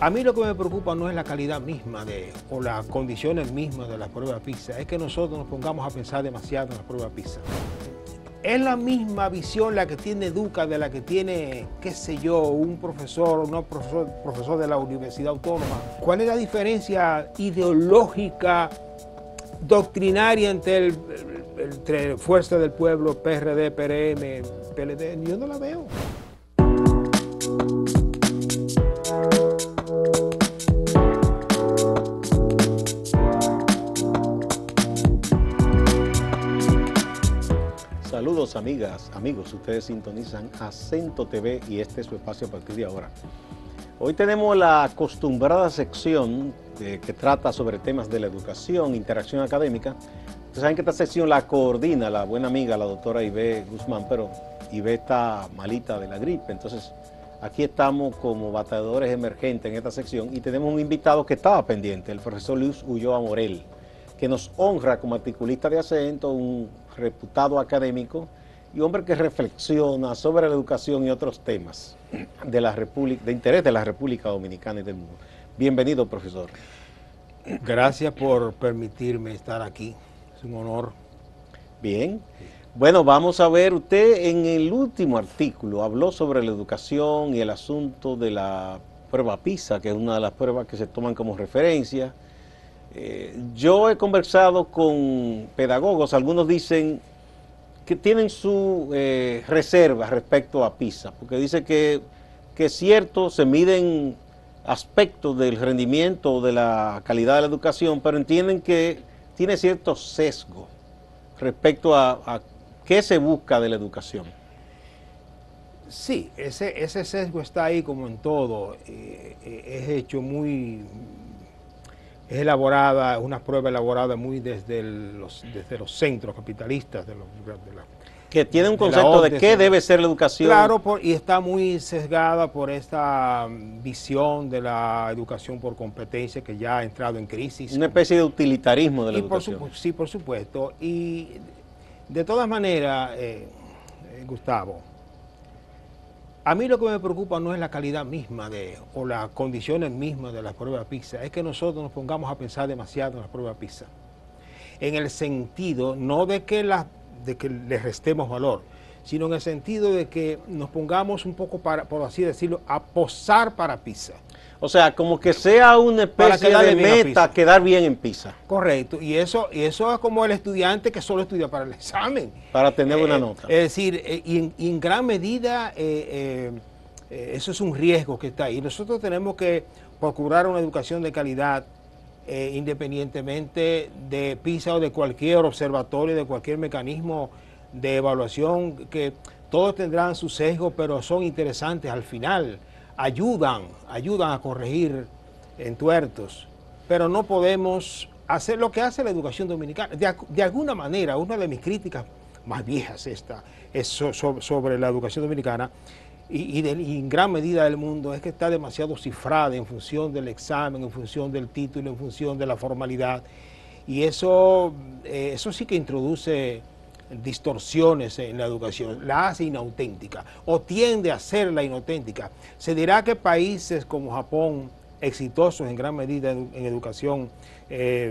A mí lo que me preocupa no es la calidad misma o las condiciones mismas de la prueba PISA, es que nosotros nos pongamos a pensar demasiado en la prueba PISA. Es la misma visión la que tiene Educa de la que tiene, qué sé yo, un profesor de la Universidad Autónoma. ¿Cuál es la diferencia ideológica, doctrinaria entre Fuerza del Pueblo, PRD, PRM, PLD? Yo no la veo. Saludos amigas, amigos, ustedes sintonizan Acento TV y este es su espacio a partir de ahora. Hoy tenemos la acostumbrada sección que trata sobre temas de la educación, interacción académica. Ustedes saben que esta sección la coordina la buena amiga, la doctora Ibe Guzmán, pero Ibe está malita de la gripe, entonces aquí estamos como batalladores emergentes en esta sección y tenemos un invitado que estaba pendiente, el profesor Luis Ulloa Morel, que nos honra como articulista de Acento, un reputado académico y hombre que reflexiona sobre la educación y otros temas de interés de la República Dominicana y del mundo. Bienvenido, profesor. Gracias por permitirme estar aquí, es un honor. Bien, bueno, vamos a ver, usted en el último artículo habló sobre la educación y el asunto de la prueba PISA, que es una de las pruebas que se toman como referencia. Yo he conversado con pedagogos, algunos dicen que tienen su reserva respecto a PISA, porque dice que es cierto, se miden aspectos del rendimiento o de la calidad de la educación, pero entienden que tiene cierto sesgo respecto a qué se busca de la educación. Sí, ese sesgo está ahí como en todo, es hecho muy... Es elaborada, es una prueba elaborada muy desde los centros capitalistas que tiene un concepto de qué debe ser la educación. Claro, y está muy sesgada por esta visión de la educación por competencia que ya ha entrado en crisis. Una especie de utilitarismo de la educación. Sí, por supuesto. Y de todas maneras, Gustavo, a mí lo que me preocupa no es la calidad misma o las condiciones mismas de la prueba PISA, es que nosotros nos pongamos a pensar demasiado en la prueba PISA. En el sentido, no de que le restemos valor, sino en el sentido de que nos pongamos un poco, por así decirlo, a posar para PISA. O sea, como que sea una especie de meta, quedar bien en PISA. Correcto, y eso es como el estudiante que solo estudia para el examen. Para tener buena nota. Es decir, en gran medida eso es un riesgo que está ahí. Nosotros tenemos que procurar una educación de calidad independientemente de PISA o de cualquier observatorio, de cualquier mecanismo de evaluación, que todos tendrán su sesgo, pero son interesantes al final. Ayudan a corregir entuertos, pero no podemos hacer lo que hace la educación dominicana. De alguna manera, una de mis críticas más viejas es sobre la educación dominicana y en gran medida del mundo, es que está demasiado cifrada en función del examen, en función del título, en función de la formalidad, y eso sí que introduce distorsiones en la educación, la hace inauténtica o tiende a hacerla inauténtica. Se dirá que países como Japón, exitosos en gran medida en educación,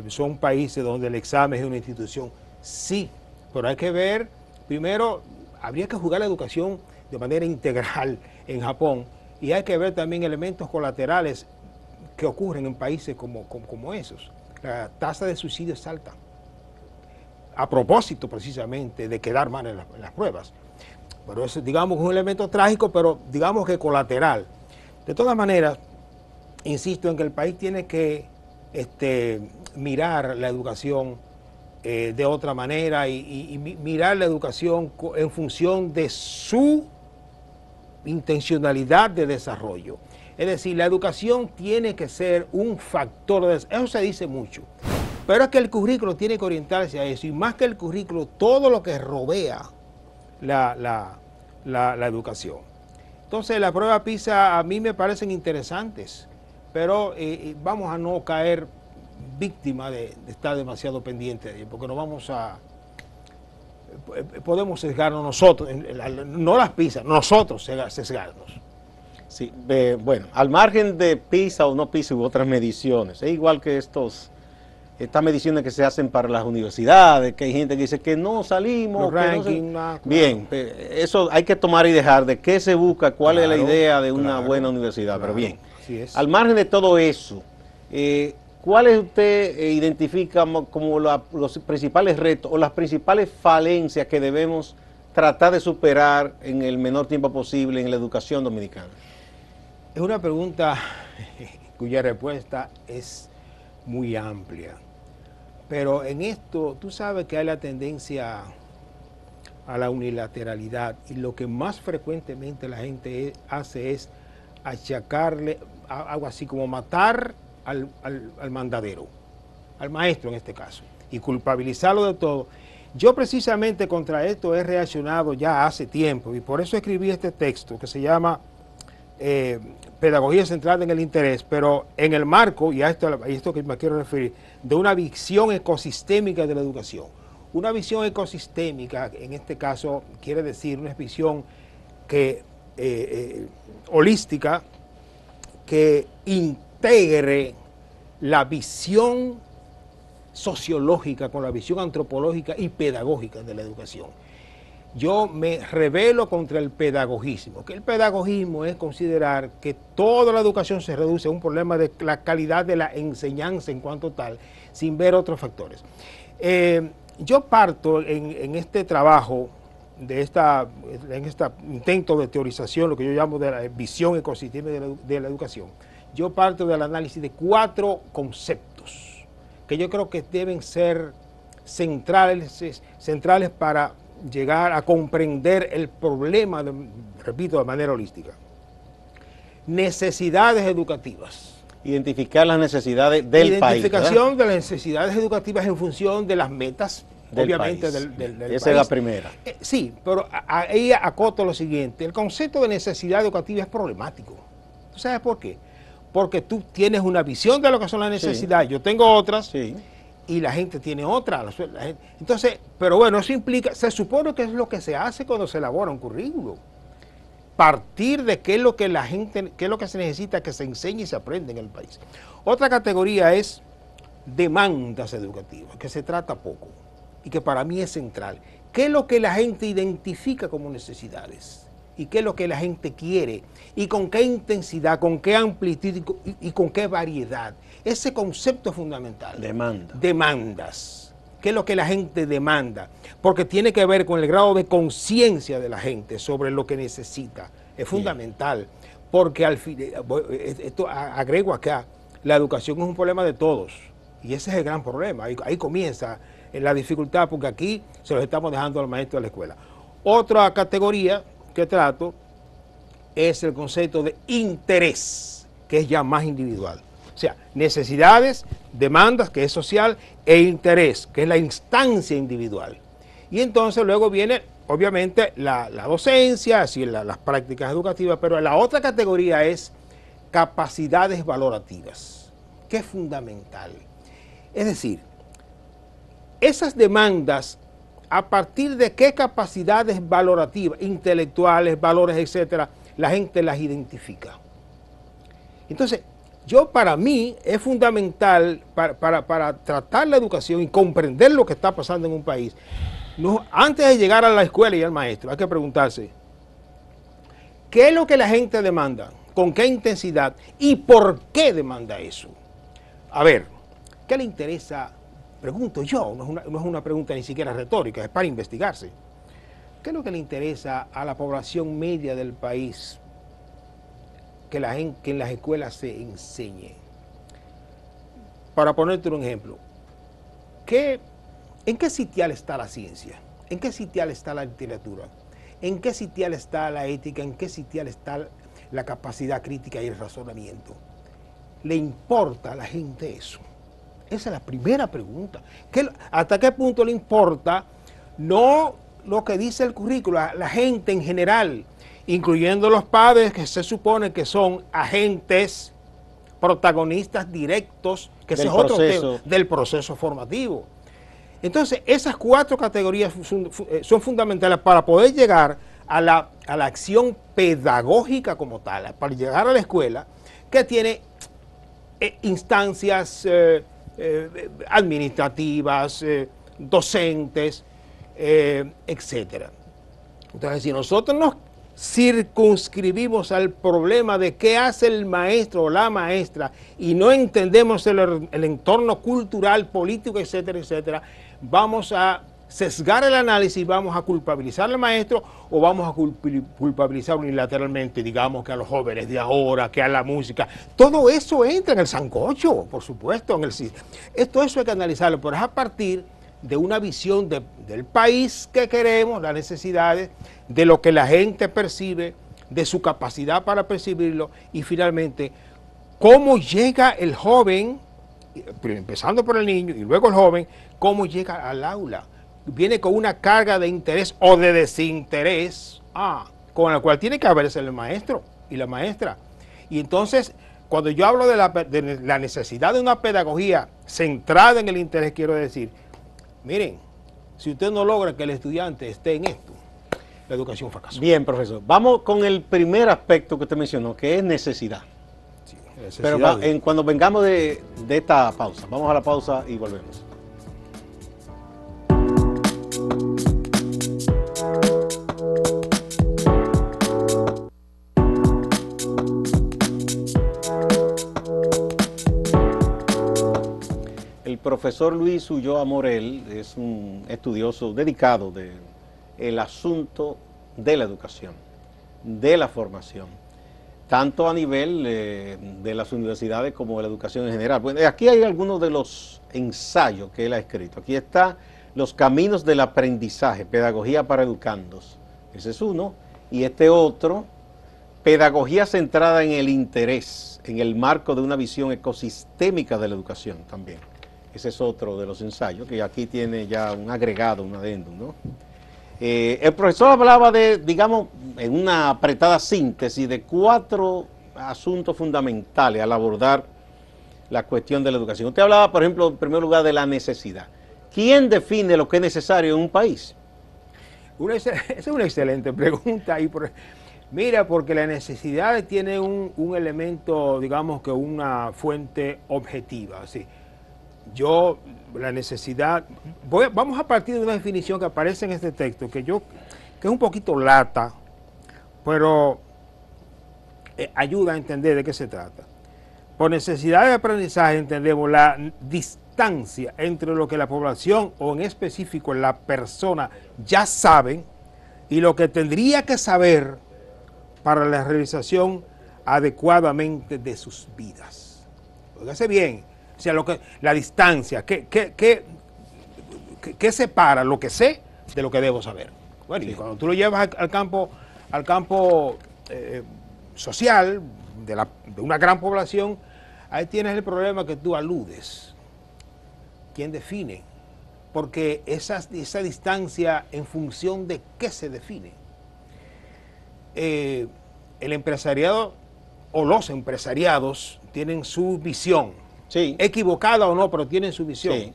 son países donde el examen es una institución. Sí, pero hay que ver, primero, habría que jugar la educación de manera integral en Japón y hay que ver también elementos colaterales que ocurren en países como esos. La tasa de suicidio es alta, a propósito precisamente de quedar mal en las pruebas. Pero eso, digamos, es un elemento trágico, pero digamos que colateral. De todas maneras, insisto en que el país tiene que mirar la educación de otra manera y mirar la educación en función de su intencionalidad de desarrollo. Es decir, la educación tiene que ser un factor de desarrollo. Eso se dice mucho. Pero es que el currículo tiene que orientarse a eso, y más que el currículo, todo lo que rodea la educación. Entonces, la prueba PISA a mí me parecen interesantes, pero vamos a no caer víctima de estar demasiado pendiente de ello, porque podemos sesgarnos nosotros, no las PISA, nosotros sesgarnos. Sí, bueno, al margen de PISA o no PISA u otras mediciones, es igual que estas mediciones que se hacen para las universidades, que hay gente que dice que no salimos, Los que rankings, no claro. Bien, eso hay que tomar y dejar de qué se busca, cuál es la idea de una buena universidad, pero bien. Así es. Al margen de todo eso, ¿cuáles usted identifica como los principales retos o las principales falencias que debemos tratar de superar en el menor tiempo posible en la educación dominicana? Es una pregunta cuya respuesta es muy amplia. Pero en esto, tú sabes que hay la tendencia a la unilateralidad y lo que más frecuentemente la gente hace es achacarle algo así como matar al mandadero, al maestro en este caso, y culpabilizarlo de todo. Yo precisamente contra esto he reaccionado ya hace tiempo y por eso escribí este texto que se llama Pedagogía centrada en el interés, pero en el marco, y a esto que me quiero referir, de una visión ecosistémica de la educación. Una visión ecosistémica, en este caso, quiere decir una visión que, holística, que integre la visión sociológica con la visión antropológica y pedagógica de la educación. Yo me rebelo contra el pedagogismo, que el pedagogismo es considerar que toda la educación se reduce a un problema de la calidad de la enseñanza en cuanto tal, sin ver otros factores. Yo parto en este trabajo, en este intento de teorización, lo que yo llamo de la visión ecosistémica de la educación, yo parto del análisis de 4 conceptos que yo creo que deben ser centrales para llegar a comprender el problema, repito, de manera holística. Necesidades educativas. Identificar las necesidades del país. Identificación de las necesidades educativas en función de las metas, obviamente, del país. Esa es la primera. Sí, pero ahí acoto lo siguiente. El concepto de necesidad educativa es problemático. ¿Tú sabes por qué? Porque tú tienes una visión de lo que son las necesidades, sí. Yo tengo otras, sí. Y la gente tiene otra. Entonces, pero bueno, eso implica, se supone que es lo que se hace cuando se elabora un currículo. Partir de qué es lo que la gente, qué es lo que se necesita que se enseñe y se aprenda en el país. Otra categoría es demandas educativas, que se trata poco y que para mí es central. ¿Qué es lo que la gente identifica como necesidades? ¿Y qué es lo que la gente quiere? ¿Y con qué intensidad, con qué amplitud y con qué variedad? Ese concepto es fundamental. Demandas. ¿Qué es lo que la gente demanda? Porque tiene que ver con el grado de conciencia de la gente sobre lo que necesita. Es fundamental. Porque al fin, esto agrego acá, la educación es un problema de todos. Y ese es el gran problema. Ahí comienza la dificultad, porque aquí se los estamos dejando al maestro de la escuela. Otra categoría que trato es el concepto de interés, que es ya más individual. O sea, necesidades, demandas, que es social, e interés, que es la instancia individual. Y entonces luego viene, obviamente, la docencia, así las prácticas educativas, pero la otra categoría es capacidades valorativas, que es fundamental. Es decir, esas demandas, a partir de qué capacidades valorativas, intelectuales, valores, etcétera, la gente las identifica. Entonces, para mí es fundamental para tratar la educación y comprender lo que está pasando en un país. Antes de llegar a la escuela y al maestro, hay que preguntarse, ¿qué es lo que la gente demanda? ¿Con qué intensidad? ¿Y por qué demanda eso? A ver, ¿qué le interesa? Pregunto yo, no es una pregunta ni siquiera retórica, es para investigarse. ¿Qué es lo que le interesa a la población media del país que en las escuelas se enseñe? Para ponerte un ejemplo, ¿en qué sitial está la ciencia? ¿En qué sitial está la literatura? ¿En qué sitial está la ética? ¿En qué sitial está la capacidad crítica y el razonamiento? ¿Le importa a la gente eso? Esa es la primera pregunta. ¿Hasta qué punto le importa no lo que dice el currículo, a la gente en general, incluyendo los padres que se supone que son agentes, protagonistas directos, que ese es otro tema, del proceso formativo? Entonces, esas 4 categorías son fundamentales para poder llegar a la acción pedagógica como tal, para llegar a la escuela, que tiene instancias administrativas, docentes, etcétera. Entonces, si nosotros nos circunscribimos al problema de qué hace el maestro o la maestra y no entendemos el entorno cultural, político, etcétera, etcétera, vamos a sesgar el análisis, vamos a culpabilizar al maestro o vamos a culpabilizar unilateralmente, digamos, que a los jóvenes de ahora, que a la música. Todo eso entra en el sancocho, por supuesto. Eso hay que analizarlo, pero es a partir de una visión del país que queremos, las necesidades, de lo que la gente percibe, de su capacidad para percibirlo y finalmente cómo llega el joven, empezando por el niño y luego el joven, cómo llega al aula. Viene con una carga de interés o de desinterés, con la cual tiene que haberse el maestro y la maestra. Y entonces, cuando yo hablo de la necesidad de una pedagogía centrada en el interés, quiero decir, miren, si usted no logra que el estudiante esté en esto, la educación fracasó. Bien, profesor. Vamos con el primer aspecto que usted mencionó, que es necesidad. Sí, pero cuando vengamos de esta pausa, vamos a la pausa y volvemos. El profesor Luis Ulloa Morel es un estudioso dedicado del asunto de la educación, de la formación, tanto a nivel de las universidades como de la educación en general. Bueno, aquí hay algunos de los ensayos que él ha escrito. Aquí está Los caminos del aprendizaje, pedagogía para educandos. Ese es uno. Y este otro, pedagogía centrada en el interés, en el marco de una visión ecosistémica de la educación también. Ese es otro de los ensayos, que aquí tiene ya un agregado, un adendum, ¿no? El profesor hablaba de, digamos, en una apretada síntesis de 4 asuntos fundamentales al abordar la cuestión de la educación. Usted hablaba, por ejemplo, en primer lugar, de la necesidad. ¿Quién define lo que es necesario en un país? Esa es una excelente pregunta. Mira, porque la necesidad tiene un elemento, digamos que una fuente objetiva, ¿sí? La necesidad, vamos a partir de una definición que aparece en este texto, que es un poquito lata, pero ayuda a entender de qué se trata. Por necesidad de aprendizaje entendemos la distancia entre lo que la población, o en específico la persona, ya saben y lo que tendría que saber para la realización adecuadamente de sus vidas. Óigase bien. O sea, la distancia, ¿qué separa lo que sé de lo que debo saber? Bueno, sí. Y cuando tú lo llevas al campo social de una gran población, ahí tienes el problema que tú aludes. ¿Quién define? Porque esa distancia, ¿en función de qué se define? El empresariado o los empresariados tienen su visión. Sí. Equivocada o no, pero tienen su visión. Sí.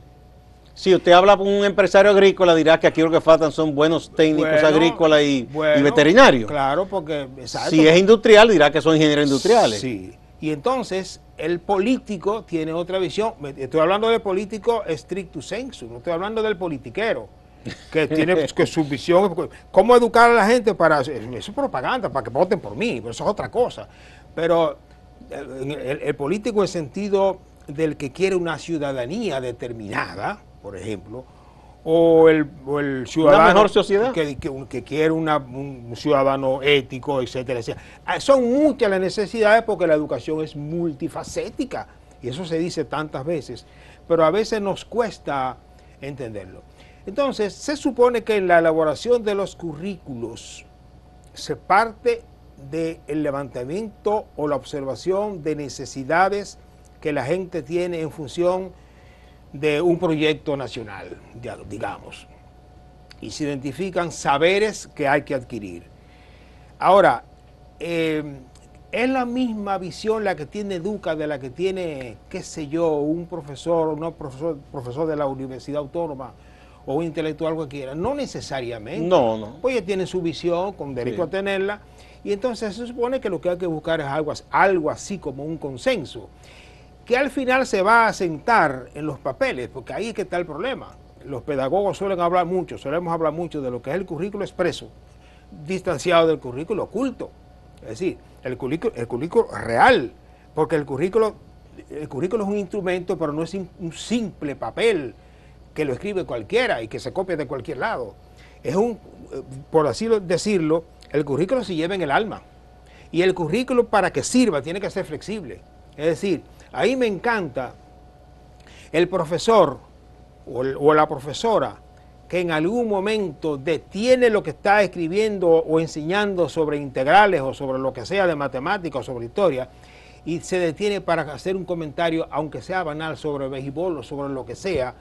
Si usted habla con un empresario agrícola, dirá que aquí lo que faltan son buenos técnicos agrícolas y veterinarios. Claro, porque... Exacto, si es industrial, dirá que son ingenieros industriales. Sí. Y entonces, el político tiene otra visión. Estoy hablando de político stricto sensu, no estoy hablando del politiquero, que tiene que su visión... ¿Cómo educar a la gente para...? Eso es propaganda, para que voten por mí, pero eso es otra cosa. Pero el político en sentido del que quiere una ciudadanía determinada, por ejemplo, o el ciudadano, una mejor sociedad, que quiere un ciudadano ético, etcétera, etcétera. Son muchas las necesidades porque la educación es multifacética y eso se dice tantas veces, pero a veces nos cuesta entenderlo. Entonces, se supone que en la elaboración de los currículos se parte del levantamiento o la observación de necesidades que la gente tiene en función de un proyecto nacional, digamos, y se identifican saberes que hay que adquirir. Ahora, es la misma visión la que tiene Educa de la que tiene, qué sé yo, un profesor de la Universidad Autónoma o un intelectual cualquiera. No necesariamente. No, no. Pues ellos tienen su visión, con derecho a tenerla, y entonces se supone que lo que hay que buscar es algo así como un consenso, que al final se va a asentar en los papeles, porque ahí es que está el problema. Los pedagogos solemos hablar mucho de lo que es el currículo expreso, distanciado del currículo oculto. Es decir, el currículo real, porque el currículo es un instrumento, pero no es un simple papel que lo escribe cualquiera y que se copia de cualquier lado. Es por así decirlo, el currículo se lleva en el alma. Y el currículo, para que sirva, tiene que ser flexible. Es decir, ahí me encanta el profesor o la profesora que en algún momento detiene lo que está escribiendo o enseñando sobre integrales o sobre lo que sea de matemáticas o sobre historia, y se detiene para hacer un comentario, aunque sea banal, sobre béisbol o sobre lo que sea,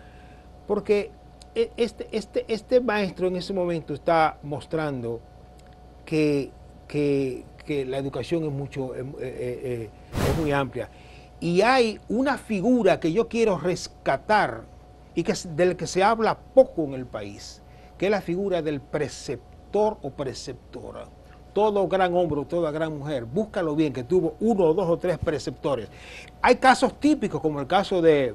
porque este maestro en ese momento está mostrando que la educación es muy amplia. Y hay una figura que yo quiero rescatar y del que se habla poco en el país, que es la figura del preceptor o preceptora. Todo gran hombre, toda gran mujer, búscalo bien, que tuvo 1, 2 o 3 preceptores. Hay casos típicos, como el caso de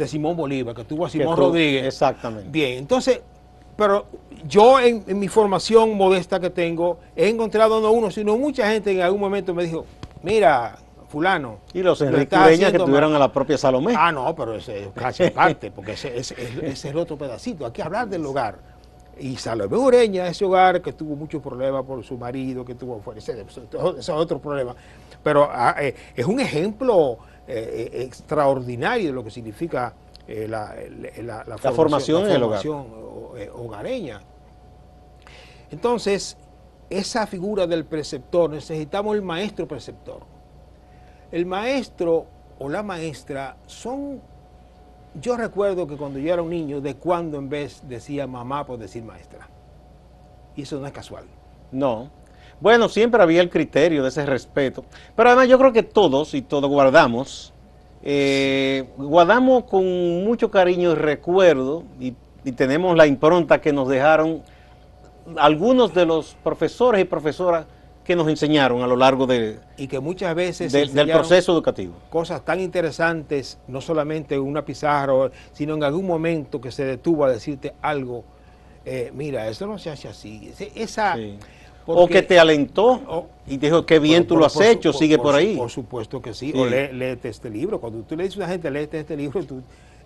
Simón Bolívar, que tuvo a Simón Rodríguez. Exactamente. Bien, entonces, pero yo en mi formación modesta que tengo, he encontrado no uno, sino mucha gente en algún momento me dijo, mira, fulano. Y los Enrique Ureña que tuvieron a la propia Salomé. Ah, no, pero ese es casi aparte, porque ese es el otro pedacito. Hay que hablar del hogar. Y Salomé Ureña, ese hogar que tuvo muchos problemas por su marido, que tuvo fuera, ese es otro problema. Pero es un ejemplo extraordinario de lo que significa la formación en el hogar. Hogareña. Entonces, esa figura del preceptor, necesitamos el maestro preceptor. El maestro o la maestra yo recuerdo que cuando yo era un niño, de cuando en vez decía mamá por decir maestra. Y eso no es casual. No. Bueno, siempre había el criterio de ese respeto. Pero además yo creo que todos guardamos con mucho cariño y recuerdo, y tenemos la impronta que nos dejaron algunos de los profesores y profesoras que nos enseñaron a lo largo y que muchas veces del proceso educativo. Cosas tan interesantes, no solamente en una pizarra, sino en algún momento que se detuvo a decirte algo, mira, eso no se hace así. O que te alentó y dijo, qué bien tú lo has hecho, sigue por ahí. Por supuesto que sí, o léete este libro. Cuando tú le dices a una gente, léete este libro,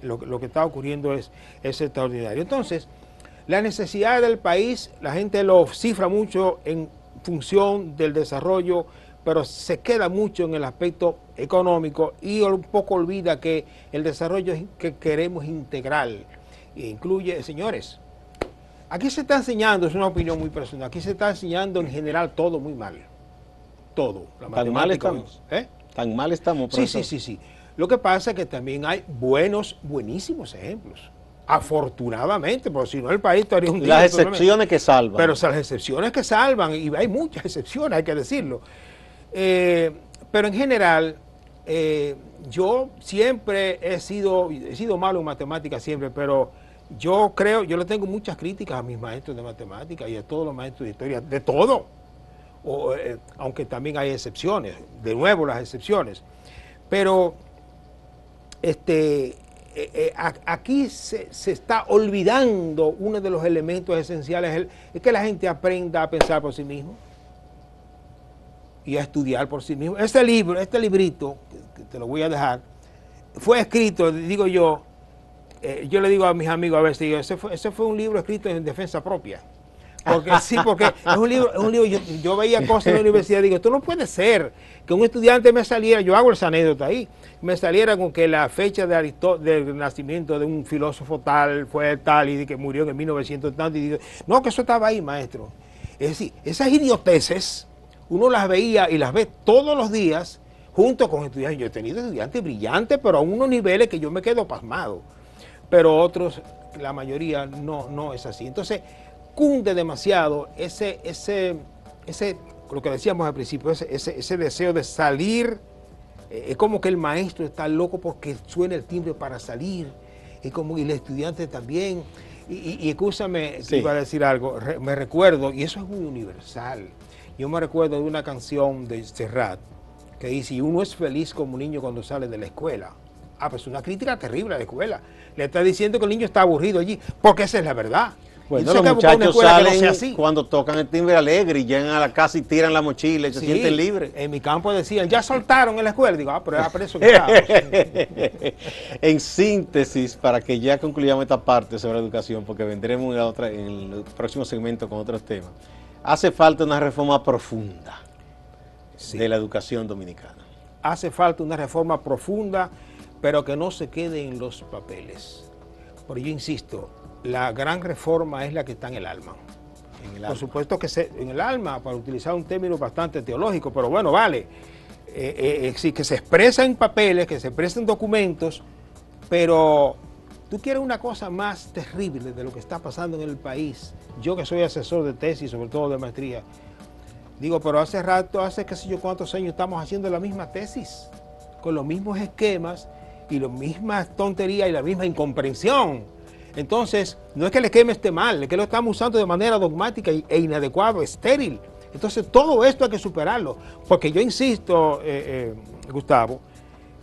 lo que está ocurriendo es extraordinario. Entonces, las necesidades del país, la gente lo cifra mucho en función del desarrollo, pero se queda mucho en el aspecto económico y un poco olvida que el desarrollo que queremos es integral e incluye, señores, aquí se está enseñando, es una opinión muy personal, aquí se está enseñando en general todo muy mal, todo. ¿Tan mal estamos? ¿Tan mal estamos, profesor? Sí. Lo que pasa es que también hay buenísimos ejemplos. Afortunadamente, porque si no el país estaría hundido. Las excepciones que salvan. Pero son las excepciones que salvan, y hay muchas excepciones, hay que decirlo. Pero en general, yo siempre he sido malo en matemáticas siempre, pero yo le tengo muchas críticas a mis maestros de matemáticas y a todos los maestros de historia, de todo. Aunque también hay excepciones, de nuevo las excepciones. Pero aquí se está olvidando uno de los elementos esenciales, es que la gente aprenda a pensar por sí mismo y a estudiar por sí mismo. Este librito, que te lo voy a dejar, fue escrito, digo yo le digo a mis amigos a veces, ese fue un libro escrito en defensa propia. Porque es un libro, yo veía cosas en la universidad y digo, esto no puede ser que un estudiante me saliera, yo hago esa anécdota ahí, me saliera con que la fecha del nacimiento de un filósofo tal fue tal y que murió en 1900 tanto, y digo, no, que eso estaba ahí, maestro. Es decir, esas idioteces, uno las veía y las ve todos los días junto con estudiantes. Yo he tenido estudiantes brillantes, pero a unos niveles que yo me quedo pasmado. Pero otros, la mayoría, no es así. Entonces, cunde demasiado lo que decíamos al principio, ese deseo de salir. Es como que el maestro está loco porque suena el timbre para salir. y el estudiante también. Y escúchame, Sí. iba a decir algo, me recuerdo, y eso es muy universal, yo me recuerdo de una canción de Serrat que dice, y uno es feliz como un niño cuando sale de la escuela. Ah, pues una crítica terrible a la escuela. Le está diciendo que el niño está aburrido allí, porque esa es la verdad. Bueno, Entonces, los hay que buscar una muchachos escuela que no salen sea así. cuando tocan el timbre alegre y llegan a la casa y tiran la mochila y se Sí, sienten libres. en mi campo decían, ya soltaron en la escuela. Digo, pero era por eso que estábamos. En síntesis, para que ya concluyamos esta parte sobre educación, porque vendremos en el próximo segmento con otros temas, hace falta una reforma profunda Sí. de la educación dominicana. Hace falta una reforma profunda, pero que no se quede en los papeles. Pero yo insisto, la gran reforma es la que está en el alma. En el Por alma. supuesto que en el alma, para utilizar un término bastante teológico, pero bueno, vale. Sí, que se expresa en papeles, que se expresa en documentos, pero tú quieres una cosa más terrible de lo que está pasando en el país. Yo que soy asesor de tesis, sobre todo de maestría, digo, pero hace rato, hace qué sé yo cuántos años estamos haciendo la misma tesis, con los mismos esquemas y las mismas tonterías y la misma incomprensión. Entonces, no es que el esquema esté mal, es que lo estamos usando de manera dogmática e inadecuada, estéril. Entonces, todo esto hay que superarlo, porque yo insisto, Gustavo,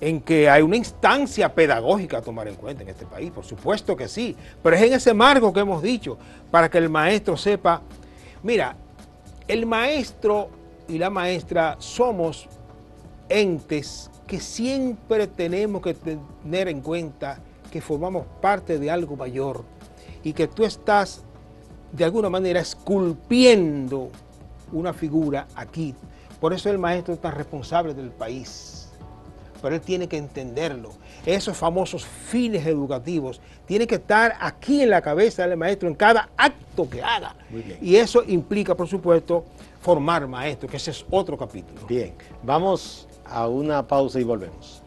en que hay una instancia pedagógica a tomar en cuenta en este país, por supuesto que sí, pero es en ese marco que hemos dicho, para que el maestro sepa, mira, el maestro y la maestra somos entes que siempre tenemos que tener en cuenta que formamos parte de algo mayor y que tú estás de alguna manera esculpiendo una figura aquí. Por eso el maestro es tan responsable del país. Pero él tiene que entenderlo. Esos famosos fines educativos tienen que estar aquí en la cabeza del maestro en cada acto que haga. Muy bien. Y eso implica, por supuesto, formar maestros, que ese es otro capítulo. Bien, vamos a una pausa y volvemos.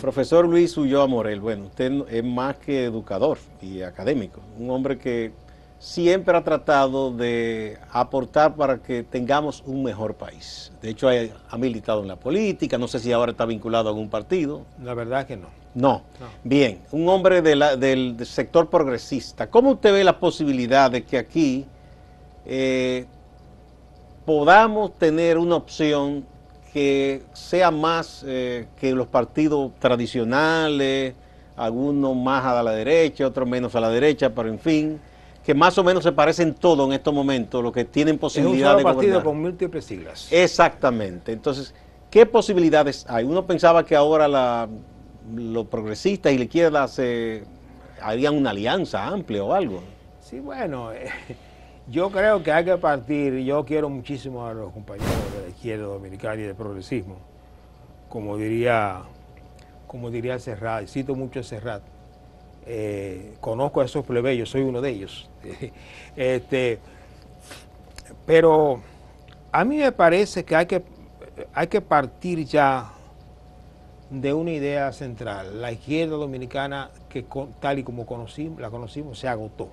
Profesor Luis Ulloa Morel, bueno, usted es más que educador y académico, un hombre que siempre ha tratado de aportar para que tengamos un mejor país. De hecho, ha militado en la política, no sé si ahora está vinculado a algún partido. La verdad es que no. No. Bien, un hombre del sector progresista. ¿Cómo usted ve la posibilidad de que aquí podamos tener una opción que sea más que los partidos tradicionales, algunos más a la derecha, otros menos a la derecha, pero en fin, que más o menos se parecen todos en estos momentos, los que tienen posibilidad de Es un solo partido gobernar? con múltiples siglas. Exactamente. Entonces, ¿qué posibilidades hay? Uno pensaba que ahora los progresistas y la izquierda harían una alianza amplia o algo. Sí, bueno, yo creo que hay que partir, yo quiero muchísimo a los compañeros de la izquierda dominicana y del progresismo, como diría Serrat, y cito mucho a Serrat, conozco a esos plebeyos, soy uno de ellos, pero a mí me parece que hay que partir ya de una idea central. La izquierda dominicana, que tal y como la conocimos, se agotó.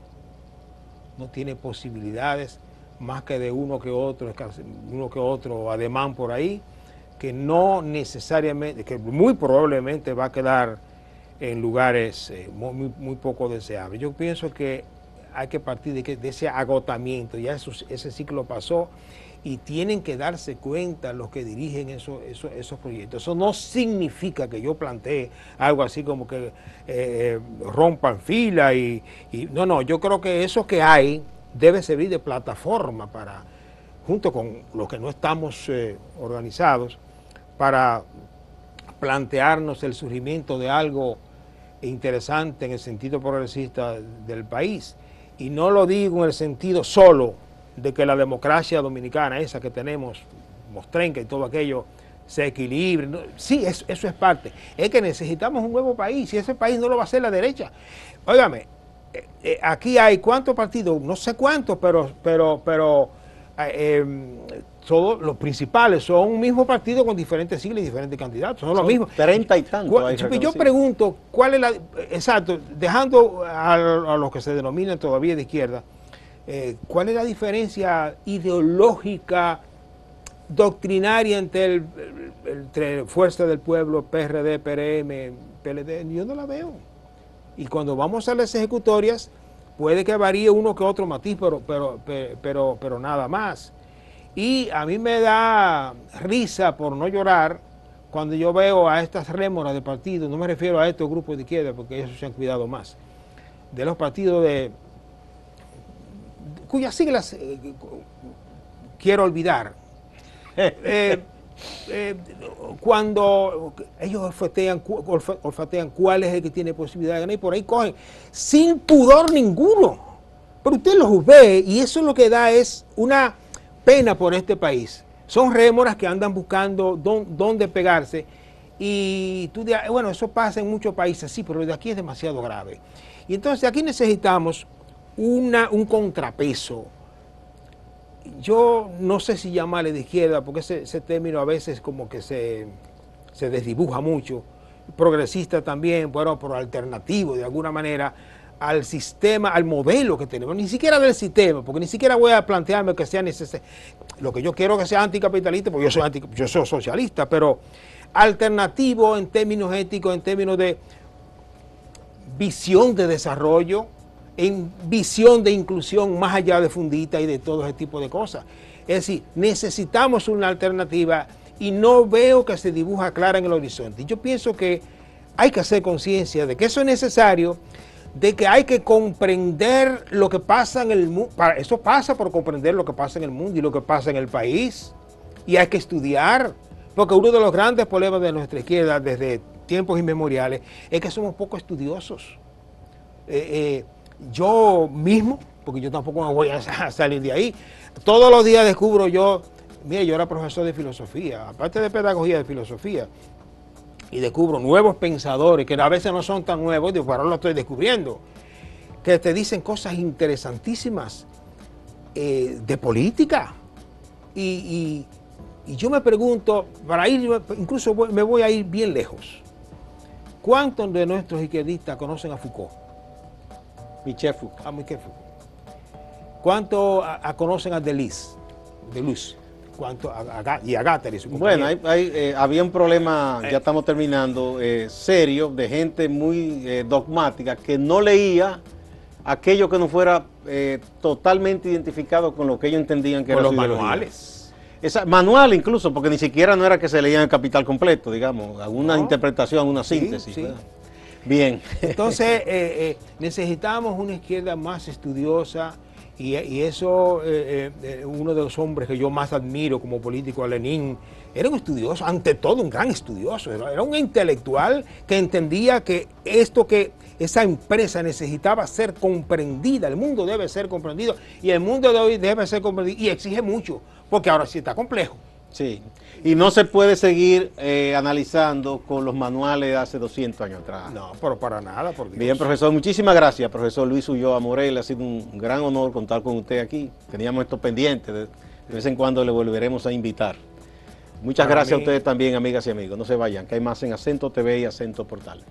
No tiene posibilidades más que de uno que otro ademán por ahí, que no necesariamente, que muy probablemente va a quedar en lugares muy poco deseables. Yo pienso que hay que partir de ese agotamiento, ya ese ciclo pasó y tienen que darse cuenta los que dirigen esos proyectos. Eso no significa que yo plantee algo así como que rompan fila no, yo creo que eso que hay debe servir de plataforma para, junto con los que no estamos organizados, para plantearnos el surgimiento de algo interesante en el sentido progresista del país. Y no lo digo en el sentido solo de que la democracia dominicana, esa que tenemos, mostrenca y todo aquello, se equilibre. Sí, eso es parte. Es que necesitamos un nuevo país y ese país no lo va a hacer la derecha. Óigame, aquí hay ¿cuántos partidos? No sé cuántos, pero todos los principales son un mismo partido con diferentes siglas y diferentes candidatos, son los mismos. 30 y tanto hay Yo pregunto, ¿cuál es la, exacto, dejando a los que se denominan todavía de izquierda, cuál es la diferencia ideológica, doctrinaria entre Fuerza del Pueblo, PRD, PRM, PLD? Yo no la veo. Y cuando vamos a las ejecutorias, puede que varíe uno que otro matiz, pero nada más. Y a mí me da risa, por no llorar, cuando yo veo a estas rémoras de partidos, no me refiero a estos grupos de izquierda, porque ellos se han cuidado más, de los partidos cuyas siglas quiero olvidar. Cuando ellos olfatean cuál es el que tiene posibilidad de ganar, y por ahí cogen sin pudor ninguno. Pero usted los ve y eso es lo que da es una pena por este país. Son rémoras que andan buscando dónde pegarse, y tú dirás, bueno, eso pasa en muchos países, sí, pero de aquí es demasiado grave. Y entonces aquí necesitamos un contrapeso. Yo no sé si llamarle de izquierda, porque ese término a veces como que se desdibuja mucho. Progresista también, bueno, pero alternativo de alguna manera al sistema, al modelo que tenemos, ni siquiera del sistema, porque ni siquiera voy a plantearme que sea necesario. Lo que yo quiero que sea anticapitalista, porque yo soy socialista, pero alternativo en términos éticos, en términos de visión de desarrollo, en visión de inclusión más allá de fundita y de todo ese tipo de cosas. Es decir, necesitamos una alternativa y no veo que se dibuja clara en el horizonte. Y yo pienso que hay que hacer conciencia de que eso es necesario, de que hay que comprender lo que pasa en el mundo. Eso pasa por comprender lo que pasa en el mundo y lo que pasa en el país. Y hay que estudiar, porque uno de los grandes problemas de nuestra izquierda desde tiempos inmemoriales es que somos poco estudiosos. Yo mismo, porque yo tampoco me voy a salir de ahí, todos los días descubro mire, yo era profesor de filosofía, aparte de pedagogía de filosofía, y descubro nuevos pensadores que a veces no son tan nuevos, pero ahora lo estoy descubriendo, que te dicen cosas interesantísimas de política. Y yo me pregunto, incluso me voy a ir bien lejos, ¿cuántos de nuestros izquierdistas conocen a Foucault? Michel Foucault. A Michel Foucault. ¿Cuántos conocen a Deleuze? ¿Cuánto y a Gattari? Bueno, había un problema, ya estamos terminando, serio, de gente muy dogmática que no leía aquello que no fuera totalmente identificado con lo que ellos entendían que era los su ideología. manuales. Manual incluso, porque ni siquiera no era que se leían el Capital completo, digamos, alguna interpretación, alguna síntesis. Sí. Bien. Entonces, necesitamos una izquierda más estudiosa, y eso, uno de los hombres que yo más admiro como político, a Lenin, era un estudioso, ante todo un gran estudioso, era un intelectual que entendía que esa empresa necesitaba ser comprendida, el mundo debe ser comprendido, y el mundo de hoy debe ser comprendido, y exige mucho, porque ahora sí está complejo. Sí, y no se puede seguir analizando con los manuales de hace 200 años atrás. No, pero para nada. Por Dios. Bien, profesor, muchísimas gracias, profesor Luis Ulloa Morel. Ha sido un gran honor contar con usted aquí. Teníamos esto pendiente, de vez en cuando le volveremos a invitar. Muchas gracias a ustedes también, amigas y amigos. No se vayan, que hay más en Acento TV y Acento Portal.